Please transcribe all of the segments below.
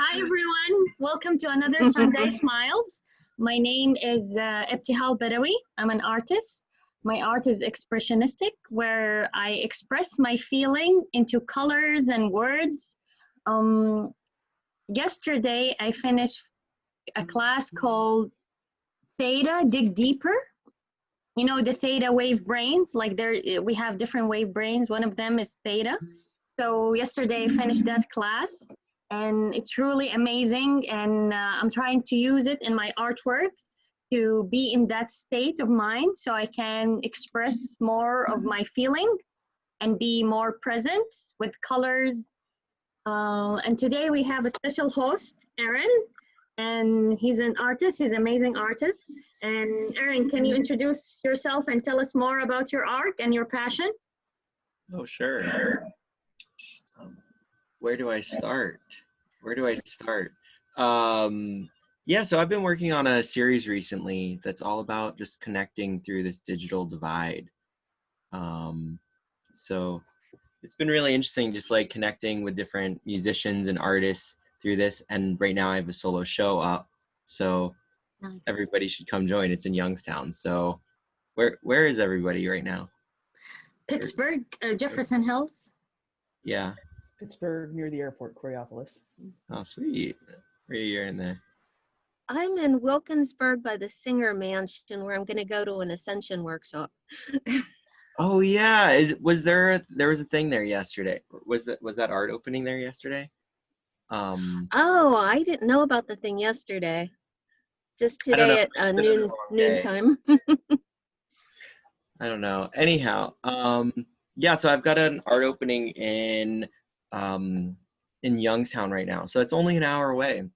Hi everyone, welcome to another Sunday Smiles. My name is Ibtihal Badawi. I'm an artist. My art is expressionistic, where I express my feeling into colors and words. Um, Yesterday, I finished a class called Theta, Dig Deeper. You know the theta wave brains, like we have different wave brains. One of them is theta. So yesterday I finished that class and it's really amazing, and I'm trying to use it in my artwork to be in that state of mind so I can express more of my feeling and be more present with colors. And today we have a special host, Aaron, and he's an artist. He's an amazing artist. And Aaron, can you introduce yourself and tell us more about your art and your passion? Oh, sure. Where do I start? Yeah, so I've been working on a series recently that's all about just connecting through this digital divide. So it's been really interesting, just like connecting with different musicians and artists through this. And right now I have a solo show up, so Nice. everybody should come join. It's in Youngstown. So where is everybody right now? Pittsburgh, Jefferson Hills. Yeah. Pittsburgh, near the airport, Coriopolis. Oh, sweet. Where you're in there? I'm in Wilkinsburg by the Singer Mansion, where I'm going to go to an Ascension workshop. Oh yeah, there was a thing there yesterday? Was that art opening there yesterday? Oh, I didn't know about the thing yesterday. Just I don't know. today at noontime. I don't know. Anyhow, yeah. So I've got an art opening in Youngstown right now. So it's only an hour away.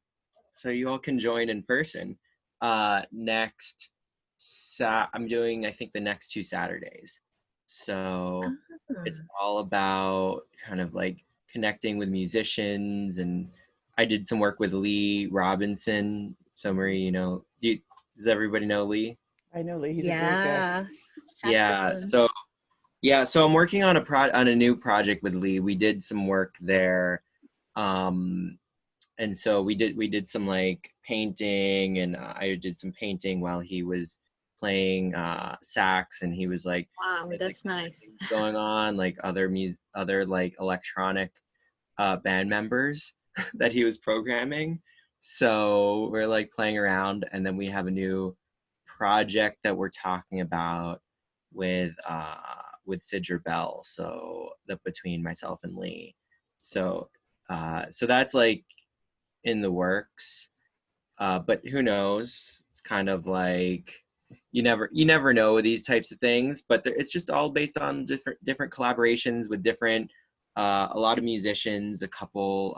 So you all can join in person. I'm doing, I think, the next 2 Saturdays. So it's all about kind of like connecting with musicians, and I did some work with Lee Robinson. So Marie, does everybody know Lee? I know Lee. He's a great guy. So I'm working on a new project with Lee. We did some work there, and so we did some like painting, and I did some painting while he was playing sax, and he was like, wow, that's nice, going on like other like electronic band members that he was programming. So we're like playing around, and then we have a new project that we're talking about with Sidger Bell, so between myself and Lee. So that's like in the works, but who knows? It's kind of like you never know with these types of things, but it's just all based on different collaborations with different a lot of musicians, a couple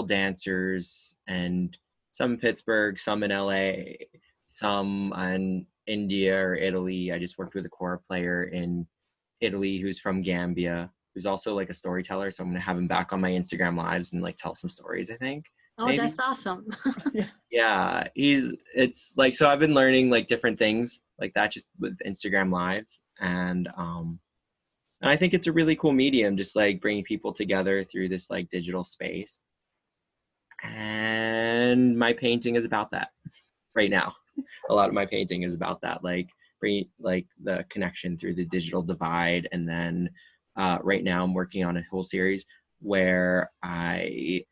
dancers, and some in Pittsburgh, some in LA, some in India or Italy. I just worked with a kora player in Italy who's from Gambia, who's also like a storyteller, so I'm gonna have him back on my Instagram lives and like tell some stories, I think. Oh, maybe. That's awesome. Yeah, it's like, so I've been learning like different things like that just with Instagram lives, and I think it's a really cool medium, just like bringing people together through this like digital space. And my painting is about that right now. A lot of my painting is about that, like bringing like the connection through the digital divide. And then right now I'm working on a whole series where I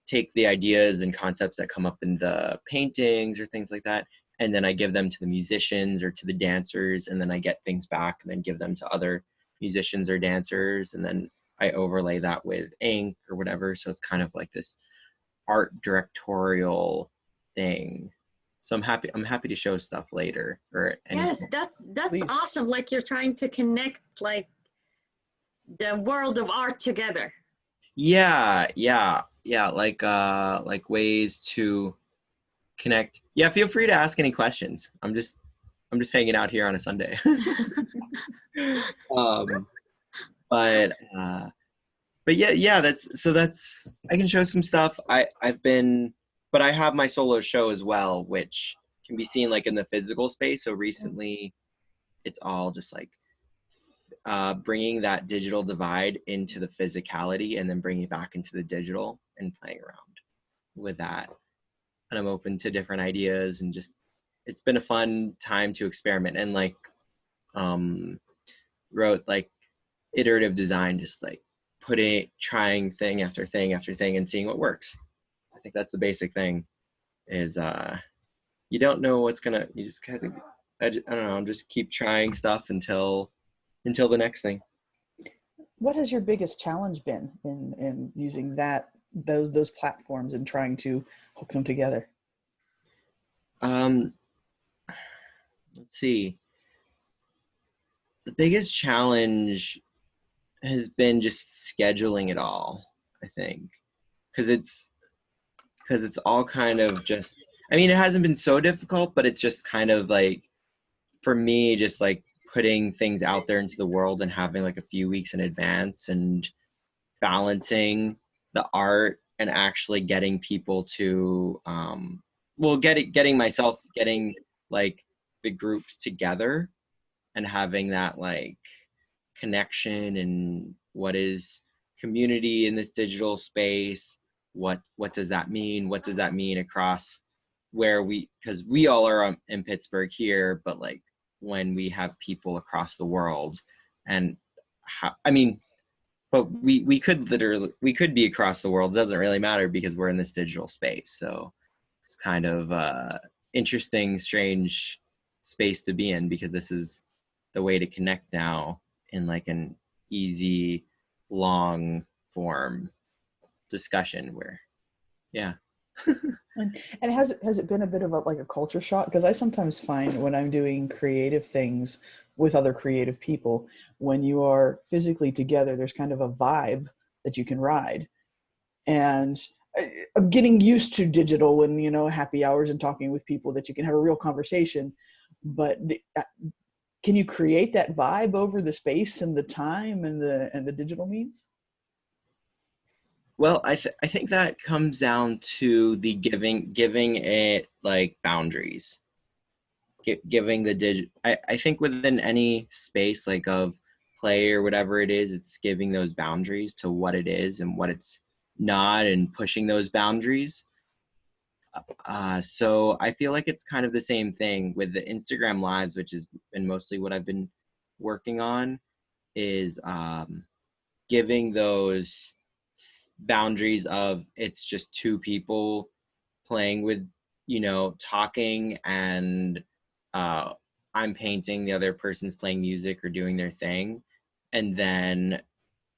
take the ideas and concepts that come up in the paintings or things like that, and then I give them to the musicians or to the dancers, and then I get things back and then give them to other musicians or dancers, and then I overlay that with ink or whatever. So it's kind of like this art directorial thing. So I'm happy to show stuff later. Yes, that's Please. Awesome. Like you're trying to connect like the world of art together. Yeah, like ways to connect. Yeah, feel free to ask any questions. I'm just hanging out here on a Sunday. But yeah, that's I can show some stuff. But I have my solo show as well, which can be seen like in the physical space. So recently it's all just like bringing that digital divide into the physicality, and then bringing it back into the digital and playing around. with that. And I'm open to different ideas, and just, it's been a fun time to experiment and like wrote like iterative design, just like trying thing after thing after thing and seeing what works. I think that's the basic thing, is you don't know what's gonna, you just kind of, I don't know, just keep trying stuff until the next thing. What has your biggest challenge been in using those platforms and trying to hook them together? Let's see. The biggest challenge has been just scheduling it all, I think, because it's all kind of just, I mean, it hasn't been so difficult, but it's just kind of like, for me, just like putting things out there into the world and having like a few weeks in advance, and balancing the art and actually getting people to getting like the groups together and having that like connection, and what is community in this digital space, what does that mean, across where because we all are in Pittsburgh here, but like when we have people across the world, and how, I mean, but we could be across the world, it doesn't really matter because we're in this digital space. So it's kind of interesting, strange space to be in, because this is the way to connect now in like an easy, long form discussion where, yeah. And has it been a bit of like a culture shock? Because I sometimes find when I'm doing creative things with other creative people, when you are physically together, there's kind of a vibe that you can ride. And I'm getting used to digital and, happy hours and talking with people that you can have a real conversation. But can you create that vibe over the space and the time and the digital means? Well, I think that comes down to the giving it like boundaries, giving the I think within any space like of play or whatever it is, it's giving those boundaries to what it is and what it's not, and pushing those boundaries. So I feel like it's kind of the same thing with the Instagram lives, which has been mostly what I've been working on, is giving those boundaries of, it's just two people playing with, talking, and I'm painting, the other person's playing music or doing their thing, and then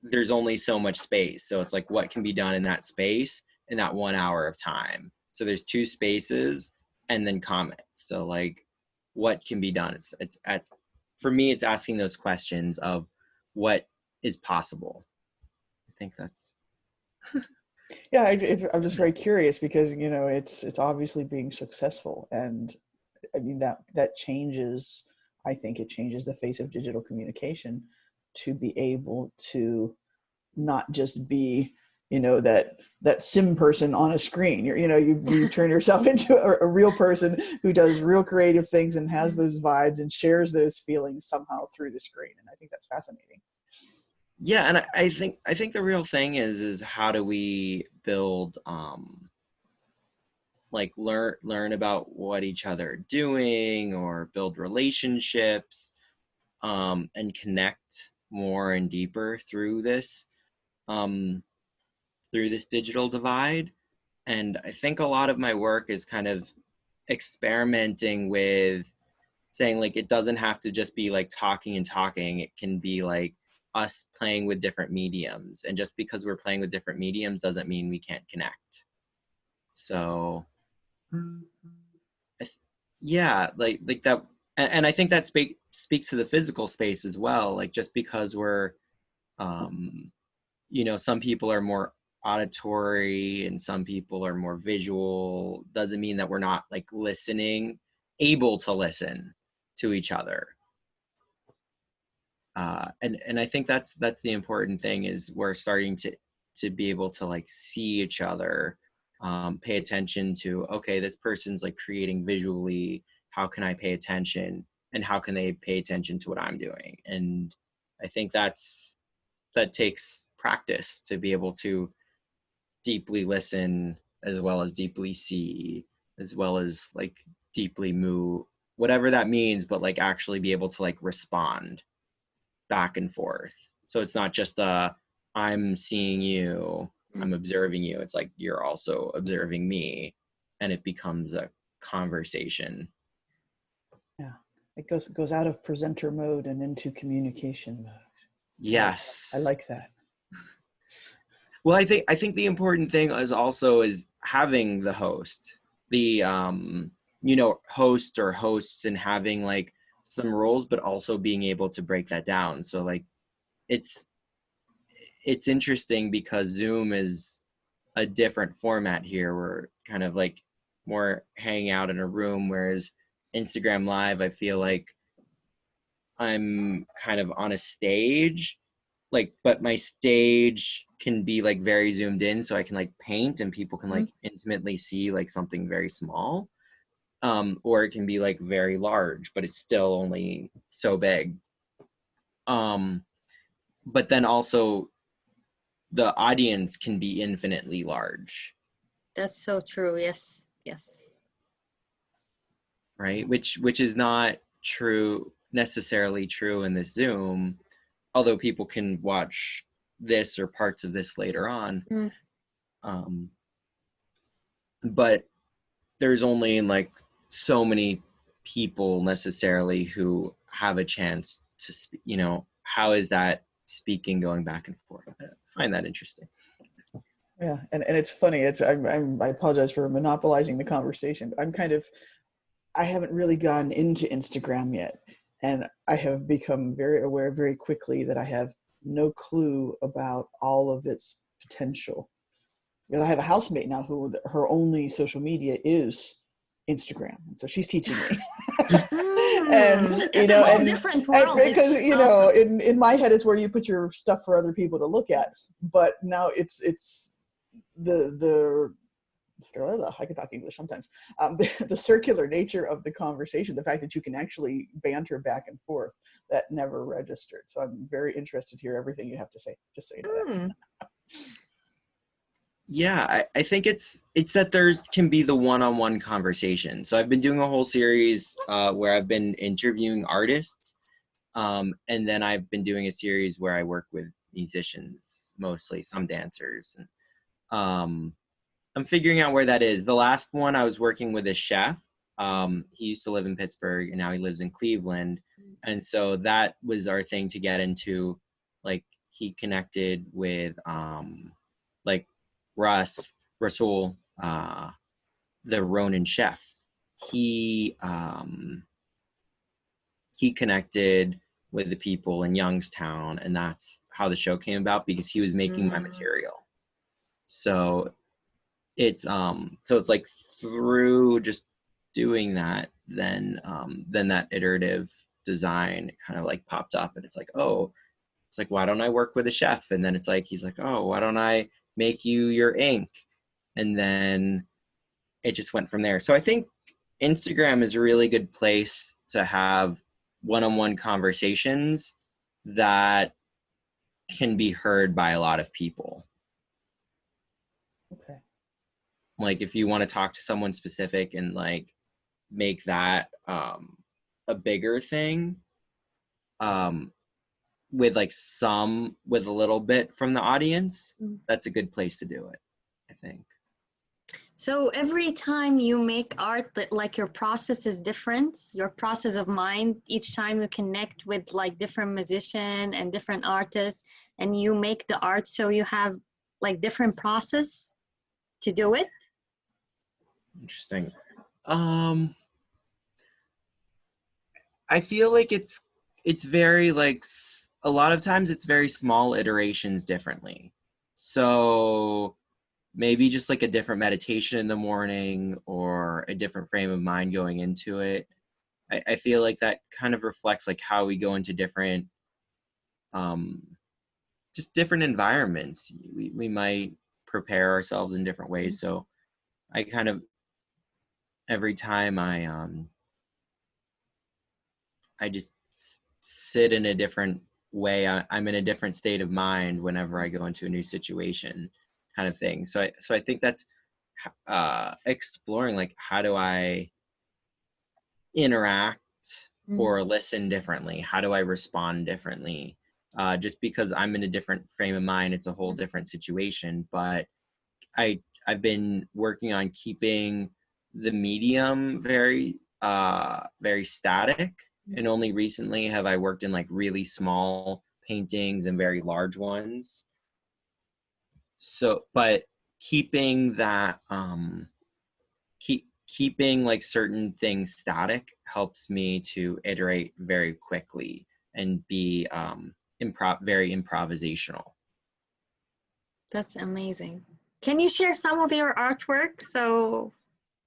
there's only so much space. So it's like, what can be done in that space in that 1 hour of time? So there's two spaces and then comments. So like, what can be done? It's for me, it's asking those questions of what is possible. I think that's. Yeah, I'm just very curious because it's obviously being successful, and I mean that changes. I think it changes the face of digital communication to be able to not just be that sim person on a screen. You turn yourself into a real person who does real creative things and has those vibes and shares those feelings somehow through the screen, and I think that's fascinating. Yeah, and I think the real thing is how do we build like learn about what each other are doing, or build relationships, and connect more and deeper through this digital divide. And I think a lot of my work is kind of experimenting with saying like, it doesn't have to just be like talking and talking. It can be like us playing with different mediums, and just because we're playing with different mediums doesn't mean we can't connect. So yeah, like that. And I think that speaks to the physical space as well. Like, just because we're some people are more auditory and some people are more visual, doesn't mean that we're not like able to listen to each other. And I think that's the important thing, is we're starting to be able to like see each other, pay attention to, okay, this person's like creating visually, how can I pay attention, and how can they pay attention to what I'm doing? And I think that takes practice to be able to deeply listen as well as deeply see, as well as like deeply move, whatever that means, but like actually be able to like respond back and forth. So it's not just I'm seeing you, I'm observing you. It's like you're also observing me, and it becomes a conversation. Yeah, it goes out of presenter mode and into communication mode. Yes. I like that. Well, I think the important thing is having the host, the host or hosts, and having like some roles, but also being able to break that down. So like it's interesting because Zoom is a different format here. We're kind of like more hanging out in a room, whereas Instagram Live, I feel like I'm kind of on a stage, like, but my stage can be like very zoomed in, so I can like paint and people can like intimately see like something very small, or it can be like very large, but it's still only so big. But then also the audience can be infinitely large. That's so true. Yes. Yes. Right, which is not necessarily true in this Zoom, although people can watch this or parts of this later on. But there's only like so many people necessarily who have a chance to speak. How is that speaking going back and forth? I find that interesting. Yeah, and it's funny. I apologize for monopolizing the conversation. I haven't really gone into Instagram yet, and I have become very aware very quickly that I have no clue about all of its potential. Because I have a housemate now who her only social media is Instagram, and so she's teaching me. And it's a whole different world. Because in my head it's where you put your stuff for other people to look at, but now it's the I can talk English sometimes. The circular nature of the conversation, the fact that you can actually banter back and forth, that never registered. So I'm very interested to hear everything you have to say. Just so you know that. Yeah, I think it's that there's can be the one-on-one conversation. So I've been doing a whole series where I've been interviewing artists, and then I've been doing a series where I work with musicians, mostly some dancers, and I'm figuring out where that is. The last one I was working with a chef. He used to live in Pittsburgh and now he lives in Cleveland. And so that was our thing to get into. Like he connected with like Rasul, the Ronin chef. He connected with the people in Youngstown, and that's how the show came about, because he was making my material. So it's like through just doing that, then that iterative design kind of like popped up, and it's like, oh, it's like, why don't I work with a chef? And then it's like, he's like, oh, why don't I make you your ink? And then it just went from there. So I think Instagram is a really good place to have one-on-one conversations that can be heard by a lot of people. Okay. Like if you want to talk to someone specific and like make that a bigger thing, with a little bit from the audience, that's a good place to do it, I think. So every time you make art, like your process is different, your process of mind, each time you connect with like different musician and different artists and you make the art, so you have like different process to do it? Interesting. I feel like it's very like a lot of times it's very small iterations differently. So maybe just like a different meditation in the morning or a different frame of mind going into it. I feel like that kind of reflects like how we go into different just different environments. We might prepare ourselves in different ways. So I kind of every time I just sit in a different way. I'm in a different state of mind whenever I go into a new situation, kind of thing. So I think that's exploring like how do I interact or listen differently? How do I respond differently? Just because I'm in a different frame of mind, it's a whole different situation. But I've been working on keeping the medium very very static, and only recently have I worked in like really small paintings and very large ones. So, but keeping that keeping like certain things static helps me to iterate very quickly and be very improvisational. That's amazing. Can you share some of your artwork so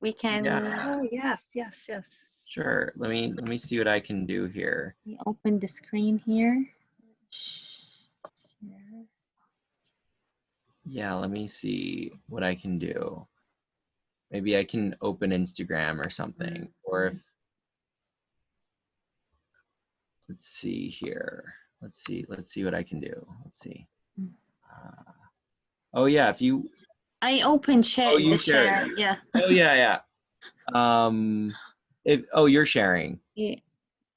we can Yeah, Oh, yes, yes, yes. sure. Let me see what I can do here. open the screen here? Yeah, let me see what I can do. Maybe I can open Instagram or something. Or if, let's see here. Let's see what I can do. Let's see. Oh yeah, if you, I opened oh, you the share. share. Yeah. Oh yeah. If, oh, you're sharing. Yeah.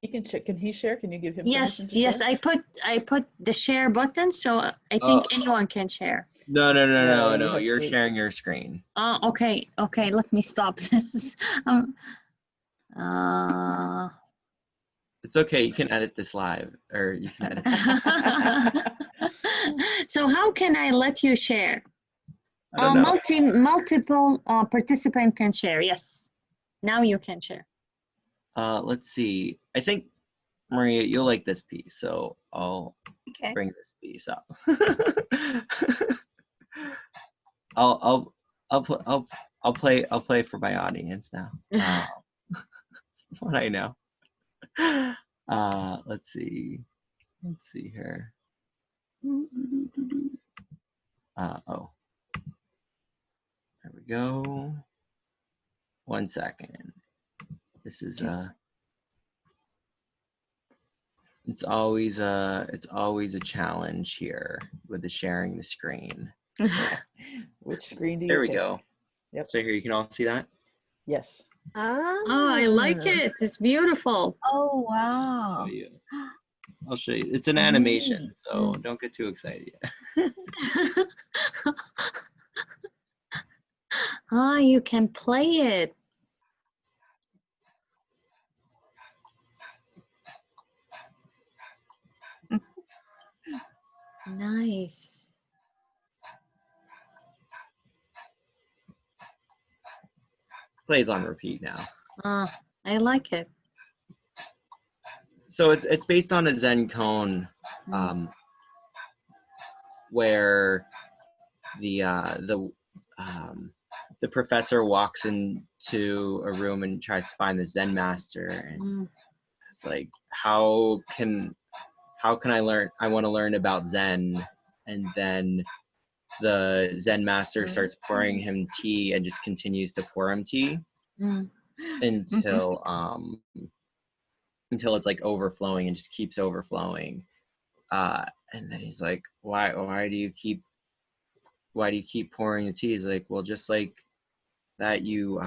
He can check. Can he share? Can you give him permission Yes, to yes. share? I put the share button, so I Oh, think anyone can share. No, you no. have You're to. sharing your screen. Okay. Let me stop this. Uh, It's okay. You can edit this live, or you can edit. so how can I let you share? I don't know. Multiple participant can share. Yes. Now you can share. Let's see. I think Maria, you'll like this piece, so I'll Okay. bring this piece up. I'll play for my audience now. What I know. Let's see here. Oh, there we go. 1 second. This is it's always a challenge here with the sharing the screen. Which screen do you There we pick? go. Yep. So here you can all see that. Yes. Oh, I like it. It's beautiful. Oh, wow. I'll show you. It's an animation, so Mm. don't get too excited yet. You can play it. Nice. Plays on repeat now. I like it. So it's based on a Zen koan, where the professor walks into a room and tries to find the Zen master, and it's like, how can I learn? I want to learn about Zen, and then the Zen master starts pouring him tea and just continues to pour him tea until it's like overflowing and just keeps overflowing. And then he's like, why do you keep pouring the tea? He's like, well, just like that, you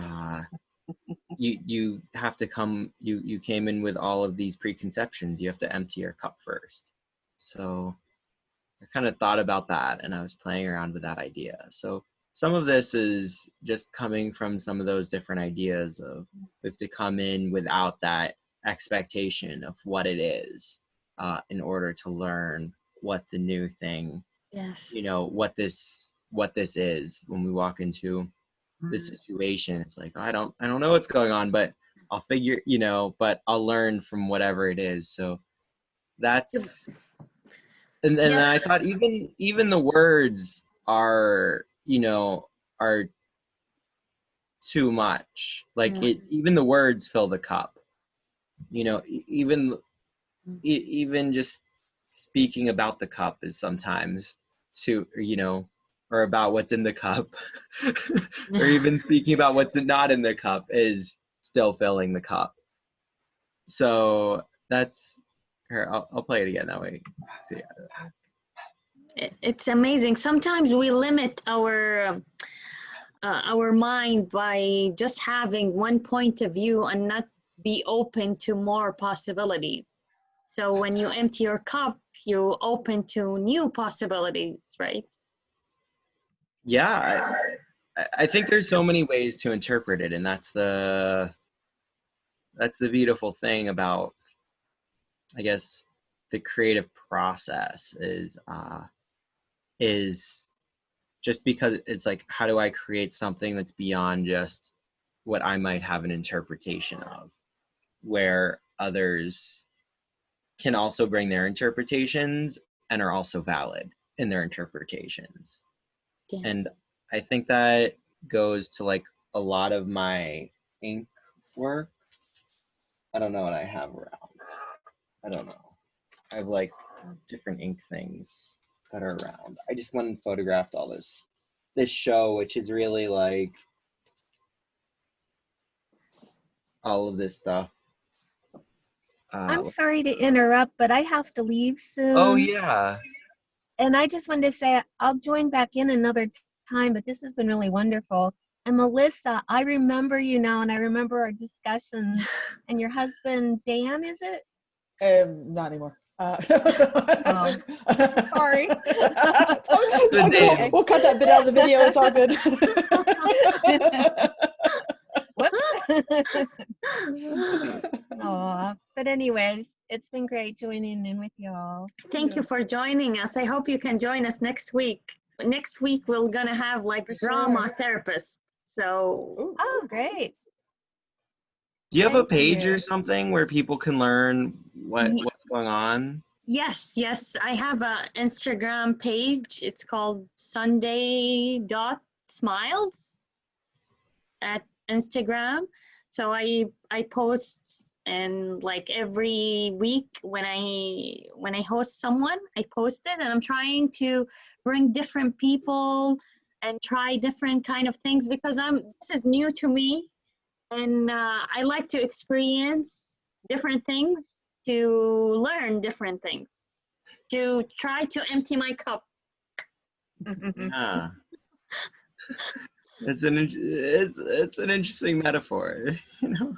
have to come, you came in with all of these preconceptions. You have to empty your cup first. So I kind of thought about that, and I was playing around with that idea. So some of this is just coming from some of those different ideas of, we have to come in without that expectation of what it is, in order to learn what the new thing, what this is. When we walk into this situation, it's like, I don't know what's going on, but I'll figure, but I'll learn from whatever it is. So that's, and then I thought even the words are too much. Like even the words fill the cup. Even just speaking about the cup is sometimes too, or about what's in the cup, or even speaking about what's not in the cup is still filling the cup. So that's here. I'll play it again that way. See. It's amazing. Sometimes we limit our mind by just having one point of view and not be open to more possibilities. So when you empty your cup, you open to new possibilities, right? Yeah, I think there's so many ways to interpret it, and that's the beautiful thing about, I guess, the creative process is just because it's like, how do I create something that's beyond just what I might have an interpretation of, where others can also bring their interpretations and are also valid in their interpretations. Yes. And I think that goes to like a lot of my ink work. I don't know what I have around. I don't know. I have like different ink things that are around. I just went and photographed all this show, which is really like all of this stuff. I'm sorry to interrupt, but I have to leave soon. Oh yeah. And I just wanted to say I'll join back in another time, but this has been really wonderful. And Melissa, I remember you now, and I remember our discussions. And your husband, Dan, is it? Not anymore. Oh, sorry. It's all good. We'll cut that bit out of the video. It's all good. Aw, but anyways, it's been great joining in with y'all. Thank you for joining us. I hope you can join us next week. Next week, we're going to have like drama therapist. So, Ooh. Oh, great. Do you have a Thank page you. or something where people can learn what's going on? yes, I have an Instagram page. It's called Sunday.smiles at Instagram. So I post, and like every week when I host someone, I post it, and I'm trying to bring different people and try different kind of things because this is new to me, and I like to experience different things, to learn different things, to try to empty my cup. Yeah. It's an interesting metaphor, you know.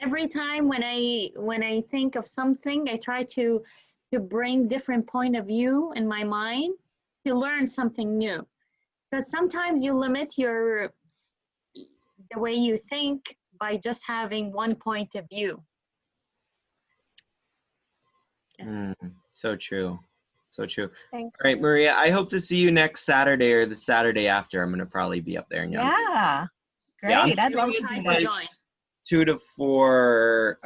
Every time when I think of something, I try to bring different point of view in my mind to learn something new. Because sometimes you limit the way you think by just having one point of view. So true. So true. Thank All right, you. Maria, I hope to see you next Saturday or the Saturday after. I'm going to probably be up there in Youngstown. Yeah, great. Yeah, I'd love We'll to try do to that. join. 2 to 4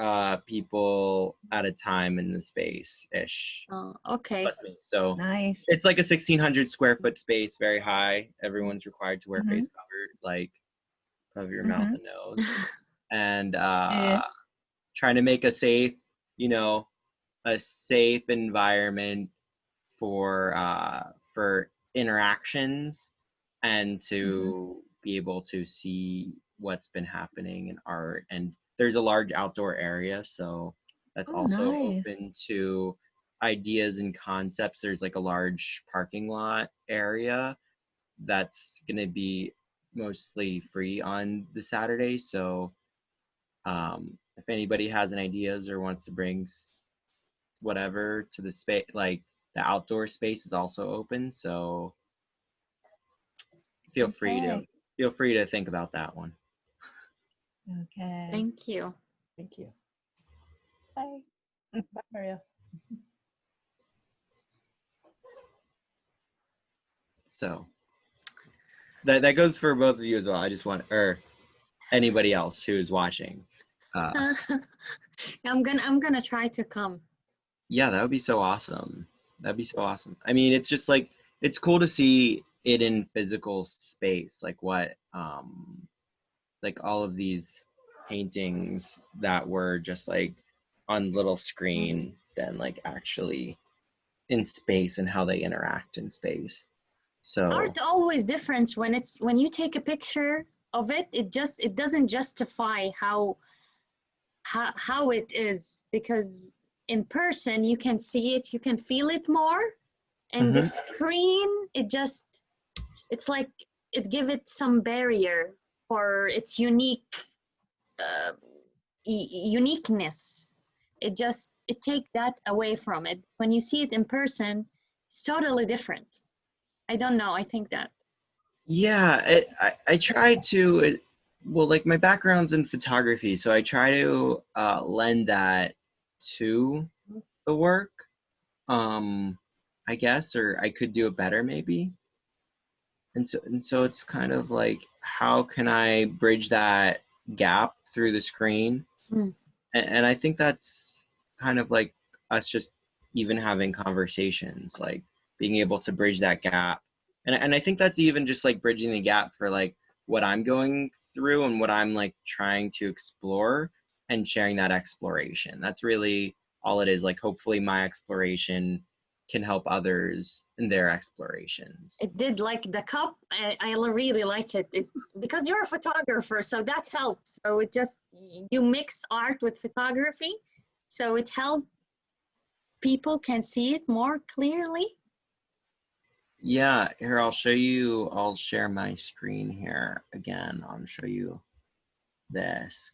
people at a time in the space-ish. Oh, okay. Plus me. So Nice. it's like a 1,600 square foot space, very high. Everyone's required to wear face cover, like cover your mouth and nose. And trying to make a safe environment for interactions and to be able to see what's been happening in art. And there's a large outdoor area, so that's also nice. open to ideas and concepts. There's like a large parking lot area that's going to be mostly free on the Saturday. So if anybody has any ideas or wants to bring whatever to the space, like the outdoor space is also open. So feel free to think about that one. Okay. Thank you. Thank you. Bye. Bye, Maria. So that goes for both of you as well. I just want, or anybody else who's watching. I'm gonna try to come. Yeah, that would be so awesome. That'd be so awesome. I mean, it's just like, it's cool to see it in physical space, like what like all of these paintings that were just like on little screen then like actually in space and how they interact in space. So Art always different when you take a picture of it. It doesn't justify how it is, because in person you can see it, you can feel it more, and the screen it's like it give it some barrier for its uniqueness. It take that away from it. When you see it in person, it's totally different. I don't know. I think that. Yeah, I try to, well, like my background's in photography, so I try to lend that to the work, I guess, or I could do it better maybe. And so it's kind of like, how can I bridge that gap through the screen? Mm. And I think that's kind of like us just even having conversations, like being able to bridge that gap. And I think that's even just like bridging the gap for like what I'm going through and what I'm like trying to explore, and sharing that exploration. That's really all it is. Like, hopefully my exploration can help others in their explorations. It did, like the cup. I really like it. Because you're a photographer, so that helps. So it just, you mix art with photography, so it helps people can see it more clearly. Yeah, here, I'll show you, I'll share my screen here again. I'll show you this.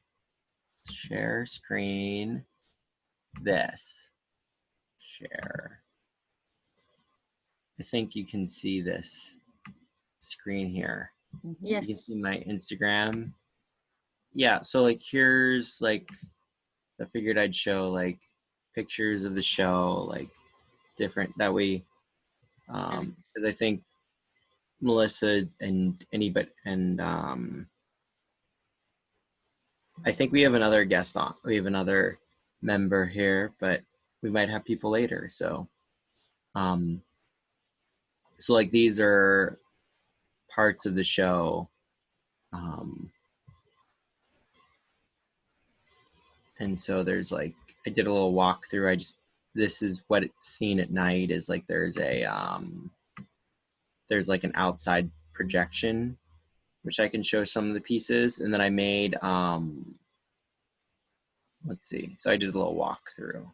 Share screen, this. Share. I think you can see this screen here. Mhm. You can see Yes. my Instagram. Yeah, so like here's like, I figured I'd show like pictures of the show, like different, that way, Nice. because I think Melissa and anybody, and I think we have another guest on. We have another member here, but we might have people later. Um, so like these are parts of the show, and so there's like, I did a little walkthrough. This is what it's seen at night. Is like there's like an outside projection, which I can show some of the pieces, and then I made let's see. So I did a little walkthrough.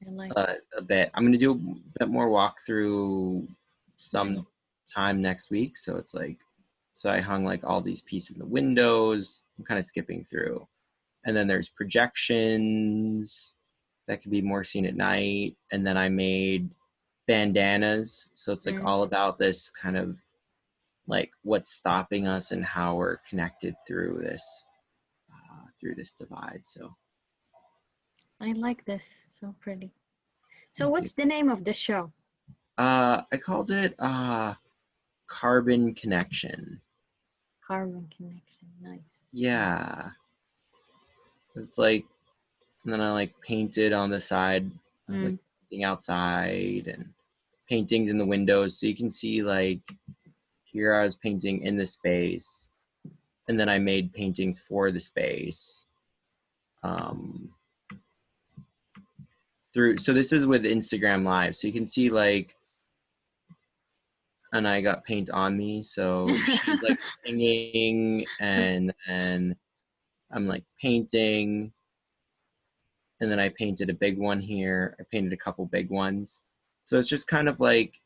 I like A bit. I'm gonna do a bit more walkthrough some time next week. So it's like, so I hung like all these pieces in the windows. I'm kind of skipping through, and then there's projections that can be more seen at night. And then I made bandanas. So it's like all about this kind of like what's stopping us and how we're connected through this divide. So I like this. So pretty. So thank you. what's the name of the show? I called it Carbon Connection. Carbon Connection. Nice. Yeah. It's like, and then I like painted on the side, like painting outside and paintings in the windows. So you can see like here I was painting in the space, and then I made paintings for the space. So this is with Instagram Live. So you can see like, and I got paint on me. So she's like singing, and I'm like painting, and then I painted a big one here. I painted a couple big ones. So it's just kind of like,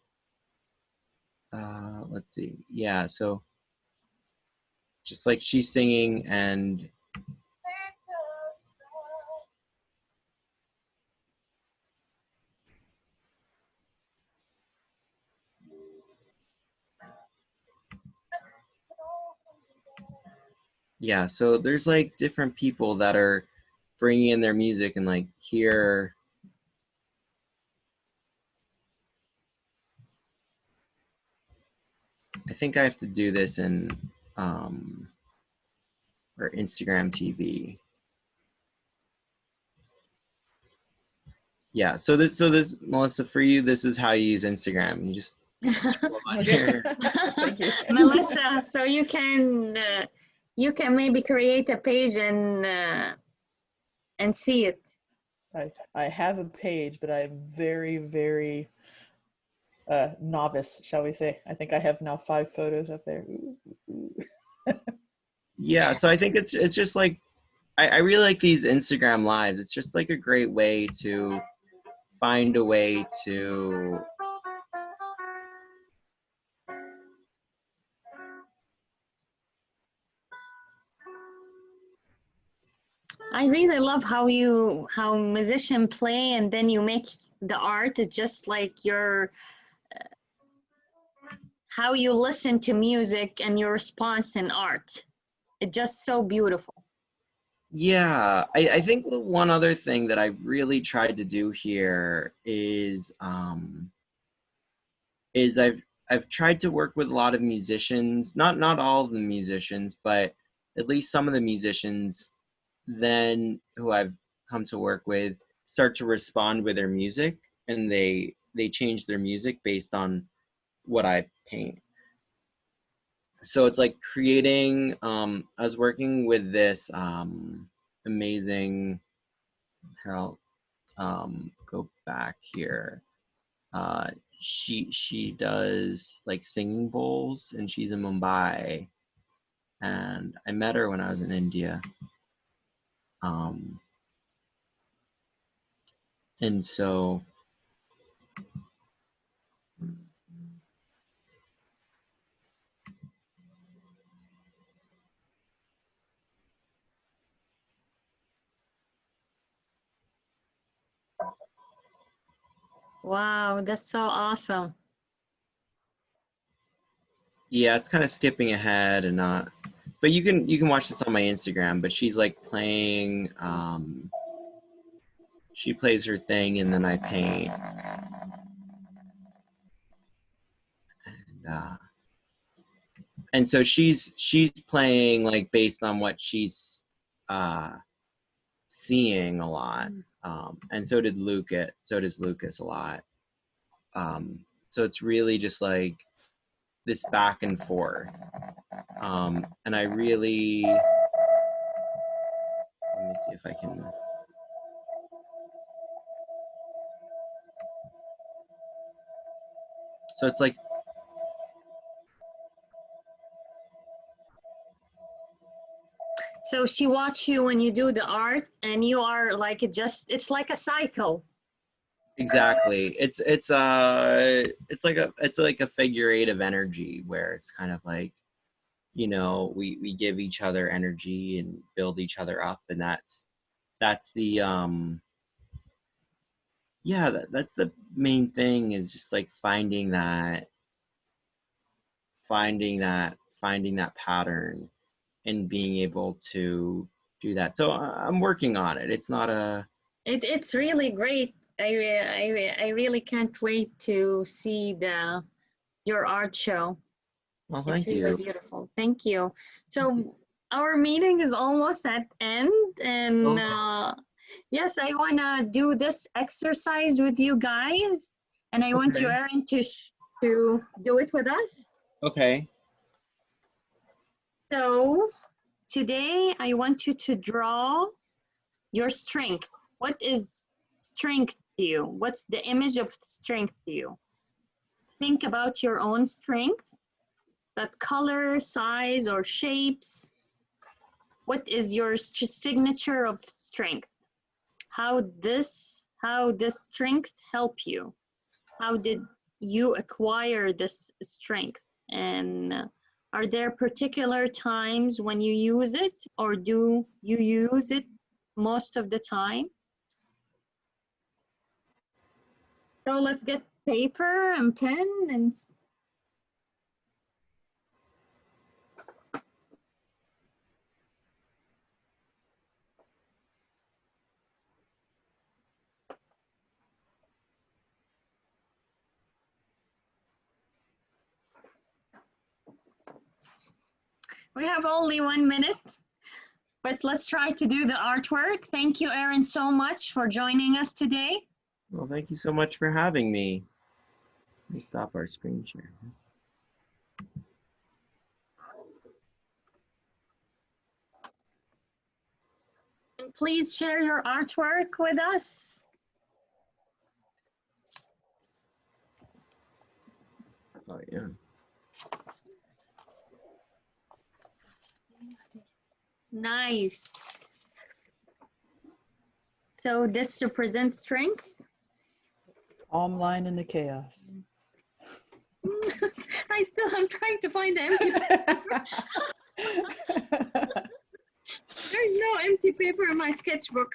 let's see. Yeah, so just like she's singing, and yeah, so there's like different people that are bringing in their music, and like here, I think I have to do this in or Instagram TV. Yeah, so this Melissa, for you, this is how you use Instagram. You just scroll on Okay. here. Thank you. Melissa, so you can maybe create a page and see it. I have a page, but I'm very, very novice, shall we say. I think I have now 5 photos up there. Ooh. Yeah, so I think it's just like, I really like these Instagram lives. It's just like a great way to find a way to I really love how musicians play and then you make the art. It's just like your how you listen to music and your response in art. It's just so beautiful. Yeah, I think the one other thing that I've really tried to do here is I've tried to work with a lot of musicians, not all of the musicians, but at least some of the musicians then who I've come to work with start to respond with their music, and they change their music based on what I paint. So it's like creating I was working with this amazing, here I'll go back here. uh she does like singing bowls, and she's in Mumbai, and I met her when I was in India. um and so Wow, that's so awesome. yeah, it's kind of skipping ahead and not, but you can watch this on my Instagram. But she's like playing, she plays her thing, and then I paint. And so she's playing like based on what she's uh seeing a lot. And so did Lucas, so does Lucas a lot. So it's really just like this back and forth. And I really, let me see if I can, so it's like, So she watch you when you do the art and you are like it's like a cycle. exactly, it's like a figurative energy where it's kind of like, we give each other energy and build each other up, and that's the yeah, that's the main thing, is just like finding that pattern and being able to do that. So I'm working on it. It's not a It's really great. I really can't wait to see your art show. well, It's thank really you. beautiful. Thank you. So our meeting is almost at end, and yes, I wanna do this exercise with you guys, and I want you, Okay. Erin, to do it with us. Okay. So today I want you to draw your strength. What is strength to you? What's the image of strength to you? Think about your own strength, that color, size, or shapes. What is your signature of strength? How this strength help you? How did you acquire this strength? And are there particular times when you use it, or do you use it most of the time? So let's get paper and pen and we have only 1 minute, but let's try to do the artwork. Thank you, Erin, so much for joining us today. Well, thank you so much for having me. Let me stop our screen share. And please share your artwork with us. Oh yeah. Nice. So this represents strength. Calm line in the chaos. I'm trying to find the empty. There's no empty empty paper in my sketchbook.